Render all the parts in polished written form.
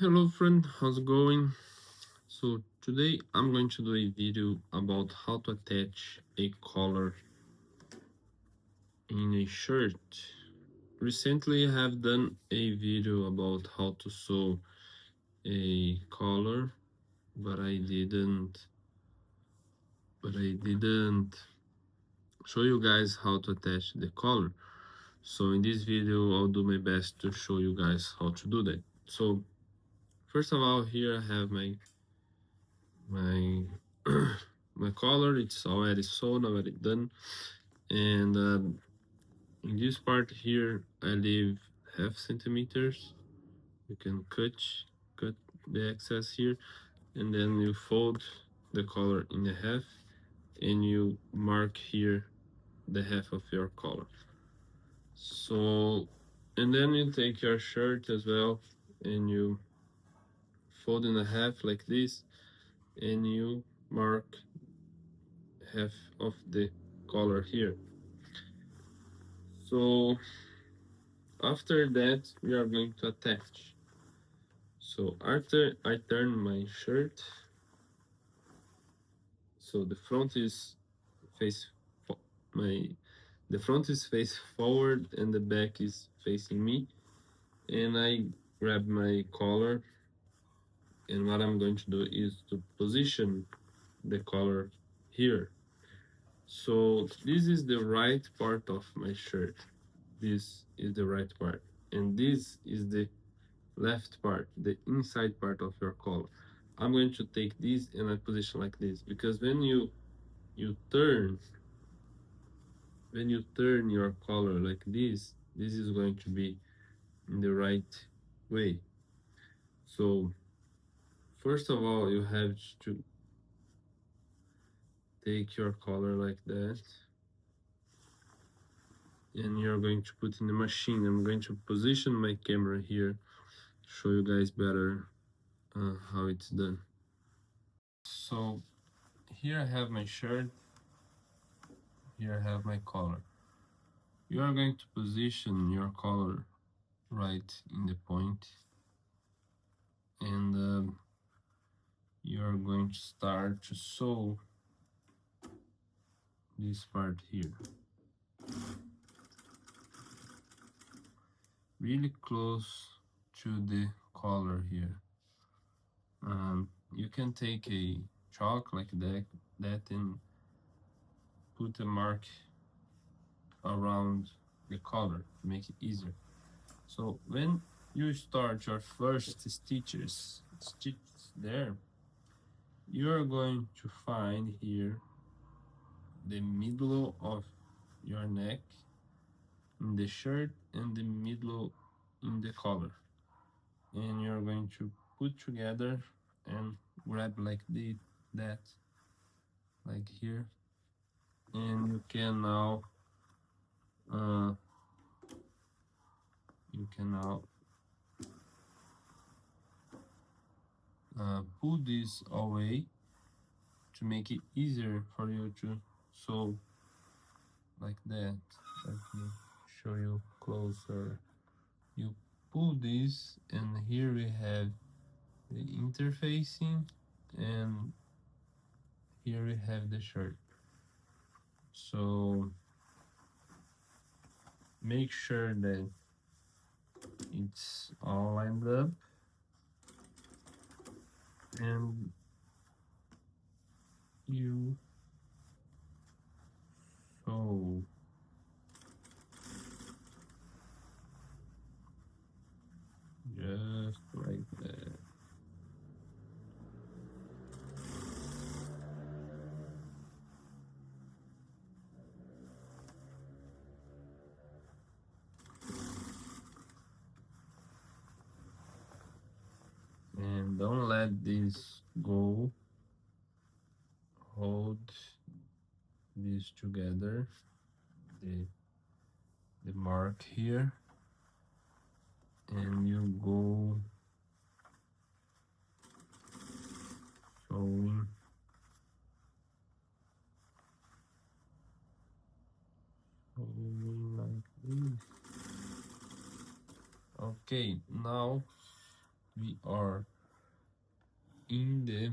Hello friend, how's it going? So today I'm going to do a video about how to attach a collar in a shirt. Recently I have done a video about how to sew a collar, but I didn't show you guys how to attach the collar. So in this video I'll do my best to show you guys how to do that. So first of all, here I have my my collar. It's already sewn, already done, and in this part here I leave half centimeters. You can cut the excess here, and then you fold the collar in the half, and you mark here the half of your collar. So, and then you take your shirt as well, and you fold in a half like this, and you mark half of the collar here. So after that we are going to attach. So after I turn my shirt, so the front is face my the front is face forward and the back is facing me, and I grab my collar, and what I'm going to do is to position the collar here. So this is the right part of my shirt. This is the right part, and this is the left part, the inside part of your collar. I'm going to take this and I position like this, because you turn when you turn your collar like this is going to be in the right way. So first of all, you have to take your collar like that, and you're going to put in the machine. I'm going to position my camera here, show you guys better how it's done. So here I have my shirt, here I have my collar. You are going to position your collar right in the point, and you are going to start to sew this part here really close to the collar here. You can take a chalk like that and put a mark around the collar to make it easier. So when you start your first stitches there, you're going to find here the middle of your neck in the shirt and the middle in the collar, and you're going to put together and grab like that, like here, and you can now uh, pull this away to make it easier for you to sew like that. Let me show you closer. You pull this, and here we have the interfacing, and here we have the shirt. So make sure that it's all lined up, and you sew just like that. And don't let this go. Hold this together, the mark here, and you go sewing like this. Okay, now we are in the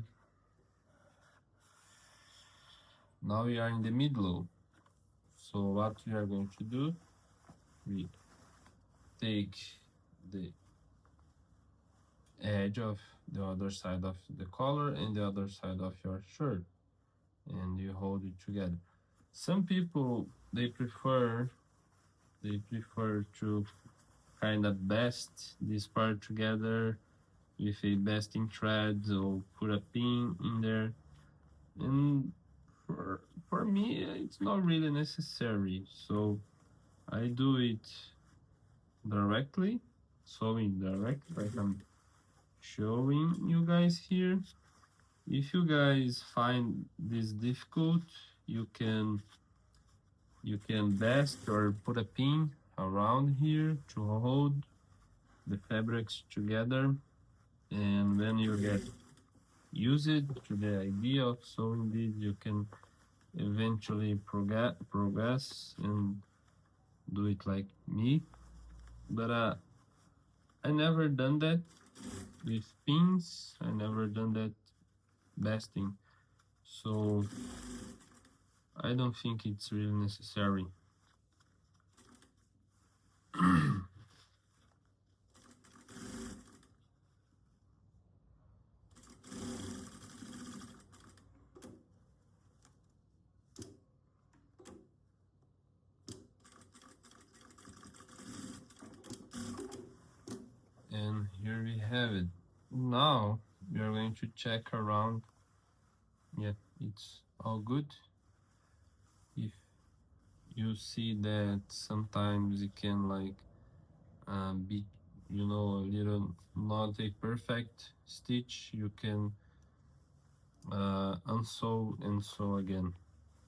now we are in the middle. So what we are going to do, we take the edge of the other side of the collar and the other side of your shirt, and you hold it together. Some people they prefer to kind of best this part together with a basting thread or put a pin in there, and for me it's not really necessary, so I do it directly, sewing directly like I'm showing you guys here. If you guys find this difficult, you can best or put a pin around here to hold the fabrics together, and when you get used to the idea of sewing this, you can eventually progress and do it like me. But I never done that with pins, I never done that basting, so I don't think it's really necessary. And here we have it. Now we are going to check around. Yeah, it's all good. If you see that sometimes it can like be, you know, a little not a perfect stitch, you can unsew and sew again.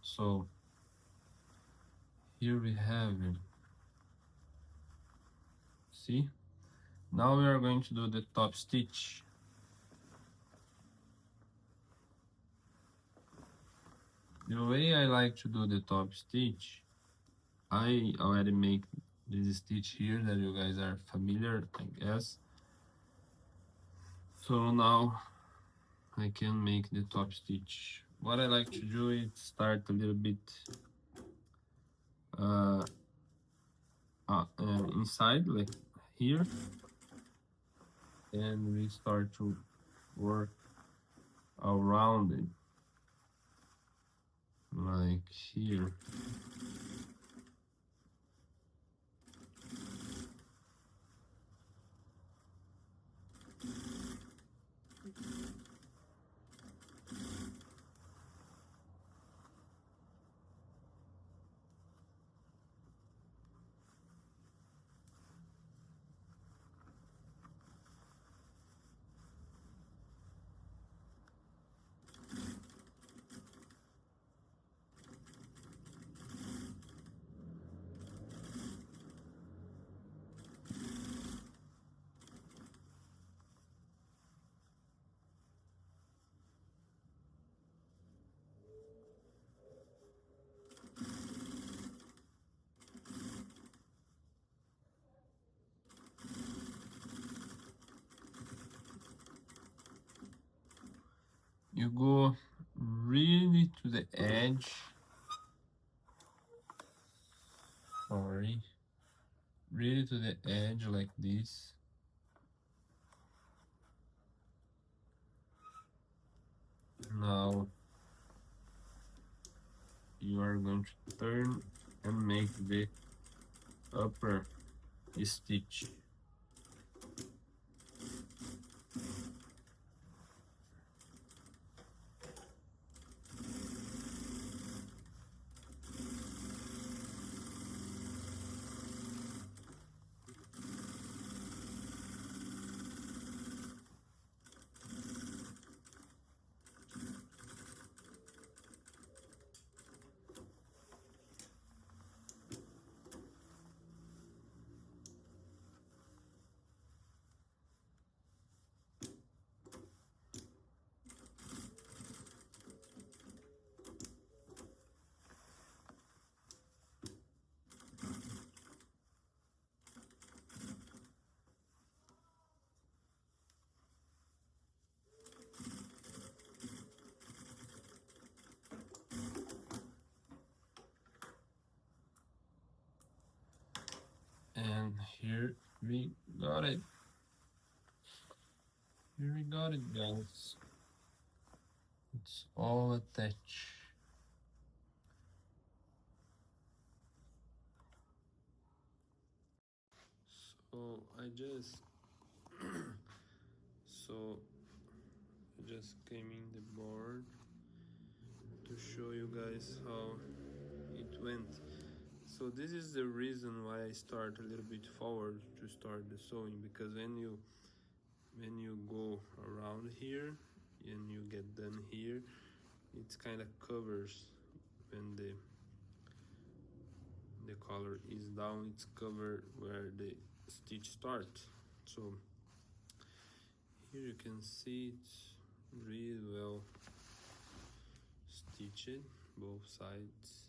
So here we have it. See, now we are going to do the top stitch. The way I like to do the top stitch, I already make this stitch here that you guys are familiar, I guess. So now I can make the top stitch. What I like to do is start a little bit inside, like here, and we start to work around it, like here. You go really to the edge. Sorry. Really to the edge like this. Now you are going to turn and make the upper stitch. here we got it. Here we got it, guys. It's all attached. So I just so I just came in the board to show you guys how it went. So this is the reason why I start a little bit forward to start the sewing, because when you go around here and you get done here, it kind of covers when the collar is down, it's covered where the stitch starts. So here you can see it's really well stitched both sides,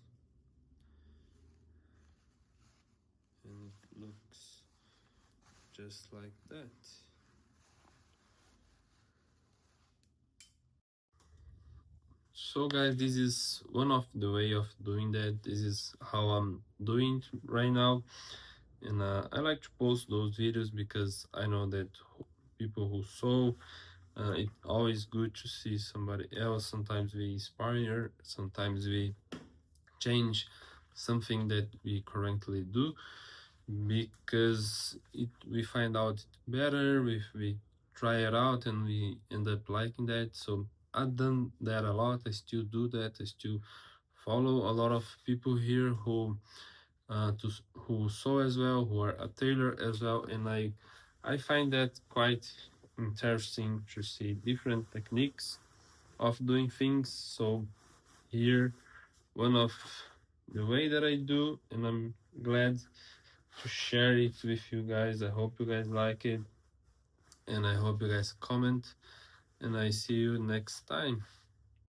and it looks just like that. So guys, this is one of the way of doing that. This is how I'm doing it right now, and I like to post those videos because I know that people who sew, it's always good to see somebody else. Sometimes we inspire, sometimes we change something that we currently do, because we find out better if we try it out and we end up liking that. So I've done that a lot. I still do that. I still follow a lot of people here who sew as well, who are a tailor as well, and I find that quite interesting to see different techniques of doing things. So here, one of the way that I do, and I'm glad to share it with you guys. I hope you guys like it, and I hope you guys comment, and I see you next time.